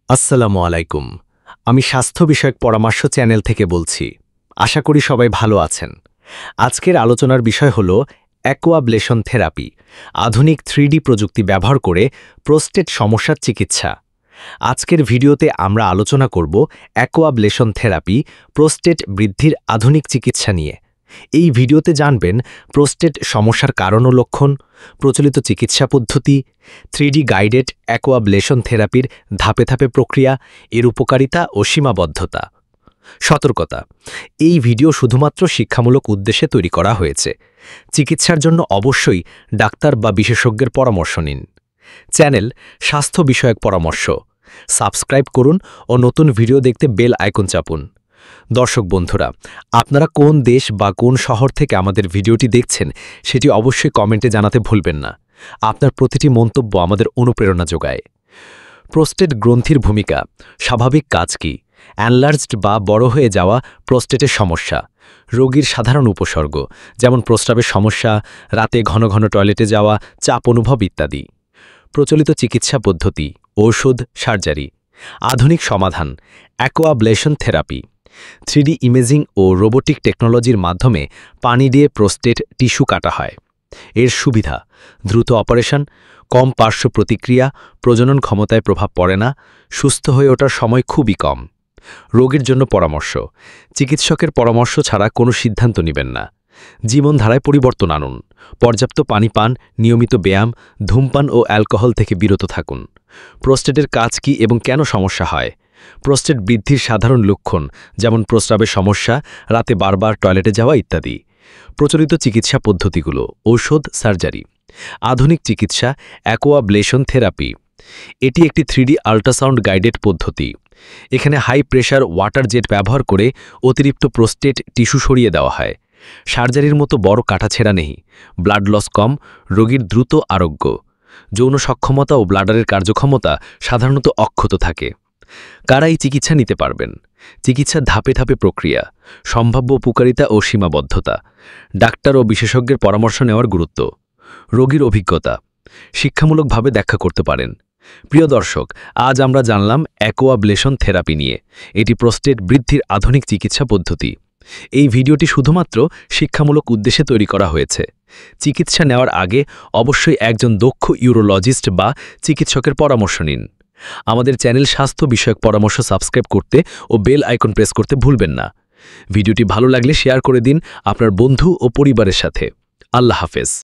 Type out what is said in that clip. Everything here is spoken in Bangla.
আসসালামু আলাইকুম। আমি স্বাস্থ্য বিষয়ক পরামর্শ চ্যানেল থেকে বলছি। আশা করি সবাই ভালো আছেন। আজকের আলোচনার বিষয় হল অ্যাকোয়াব্লেশন থেরাপি, আধুনিক 3D প্রযুক্তি ব্যবহার করে প্রোস্টেট সমস্যার চিকিৎসা। আজকের ভিডিওতে আমরা আলোচনা করব অ্যাকোয়াব্লেশন থেরাপি, প্রোস্টেট বৃদ্ধির আধুনিক চিকিৎসা নিয়ে। এই ভিডিওতে জানবেন প্রোস্টেট সমস্যার কারণ ও লক্ষণ, প্রচলিত চিকিৎসা পদ্ধতি, 3D গাইডেড অ্যাকোয়াব্লেশন থেরাপির ধাপে ধাপে প্রক্রিয়া, এর উপকারিতা ও সীমাবদ্ধতা। সতর্কতা: এই ভিডিও শুধুমাত্র শিক্ষামূলক উদ্দেশ্যে তৈরি করা হয়েছে। চিকিৎসার জন্য অবশ্যই ডাক্তার বা বিশেষজ্ঞের পরামর্শ নিন। চ্যানেল স্বাস্থ্য বিষয়ক পরামর্শ সাবস্ক্রাইব করুন ও নতুন ভিডিও দেখতে বেল আইকন চাপুন। দর্শক বন্ধুরা, আপনারা কোন দেশ বা কোন শহর থেকে আমাদের ভিডিওটি দেখছেন সেটি অবশ্যই কমেন্টে জানাতে ভুলবেন না। আপনার প্রতিটি মন্তব্য আমাদের অনুপ্রেরণা যোগায়। প্রোস্টেট গ্রন্থির ভূমিকা, স্বাভাবিক কাজ কি, অ্যানলার্জড বা বড় হয়ে যাওয়া প্রোস্টেটের সমস্যা, রোগীর সাধারণ উপসর্গ যেমন প্রস্রাবের সমস্যা, রাতে ঘন ঘন টয়লেটে যাওয়া, চাপ অনুভব ইত্যাদি। প্রচলিত চিকিৎসা পদ্ধতি, ঔষধ, সার্জারি। আধুনিক সমাধান, অ্যাকোয়াব্লেশন থেরাপি, 3D ইমেজিং ও রোবোটিক টেকনোলজির মাধ্যমে পানি দিয়ে প্রোস্টেট টিস্যু কাটা হয়। এর সুবিধা: দ্রুত অপারেশন, কম পার্শ্ব প্রতিক্রিয়া, প্রজনন ক্ষমতায় প্রভাব পড়ে না, সুস্থ হয়ে ওঠার সময় খুবই কম। রোগীর জন্য পরামর্শ: চিকিৎসকের পরামর্শ ছাড়া কোনো সিদ্ধান্ত নেবেন না। জীবনধারায় পরিবর্তন আনুন। পর্যাপ্ত পানি পান, নিয়মিত ব্যায়াম, ধূমপান ও অ্যালকোহল থেকে বিরত থাকুন। প্রোস্টেটের কাজ কি এবং কেন সমস্যা হয়? প্রোস্টেট বৃদ্ধির সাধারণ লক্ষণ যেমন প্রস্রাবের সমস্যা, রাতে বারবার টয়লেটে যাওয়া ইত্যাদি। প্রচলিত চিকিৎসা পদ্ধতিগুলো: ঔষধ, সার্জারি। আধুনিক চিকিৎসা, অ্যাকোয়াব্লেশন থেরাপি। এটি একটি 3D আল্ট্রাসাউন্ড গাইডেড পদ্ধতি। এখানে হাই প্রেশার ওয়াটার জেট ব্যবহার করে অতিরিক্ত প্রোস্টেট টিস্যু সরিয়ে দেওয়া হয়। সার্জারির মতো বড় কাটাছেঁড়া নেই। ব্লাড লস কম, রোগীর দ্রুত আরোগ্য। যৌন সক্ষমতা ও ব্লাডারের কার্যক্ষমতা সাধারণত অক্ষত থাকে। কারা এই চিকিৎসা নিতে পারবেন? চিকিৎসার ধাপে ধাপে প্রক্রিয়া, সম্ভাব্য উপকারিতা ও সীমাবদ্ধতা, ডাক্তার ও বিশেষজ্ঞের পরামর্শ নেওয়ার গুরুত্ব, রোগীর অভিজ্ঞতা, শিক্ষামূলকভাবে ব্যাখ্যা করতে পারেন। প্রিয় দর্শক, আজ আমরা জানলাম অ্যাকোয়াব্লেশন থেরাপি নিয়ে। এটি প্রোস্টেট বৃদ্ধির আধুনিক চিকিৎসা পদ্ধতি। এই ভিডিওটি শুধুমাত্র শিক্ষামূলক উদ্দেশ্যে তৈরি করা হয়েছে। চিকিৎসা নেওয়ার আগে অবশ্যই একজন দক্ষ ইউরোলজিস্ট বা চিকিৎসকের পরামর্শ নিন। আমাদের চ্যানেল স্বাস্থ্য বিষয়ক পরামর্শ সাবস্ক্রাইব করতে ও বেল আইকন প্রেস করতে ভুলবেন না। ভিডিওটি ভালো লাগলে শেয়ার করে দিন আপনার বন্ধু ও পরিবারের সাথে। আল্লাহ হাফেজ।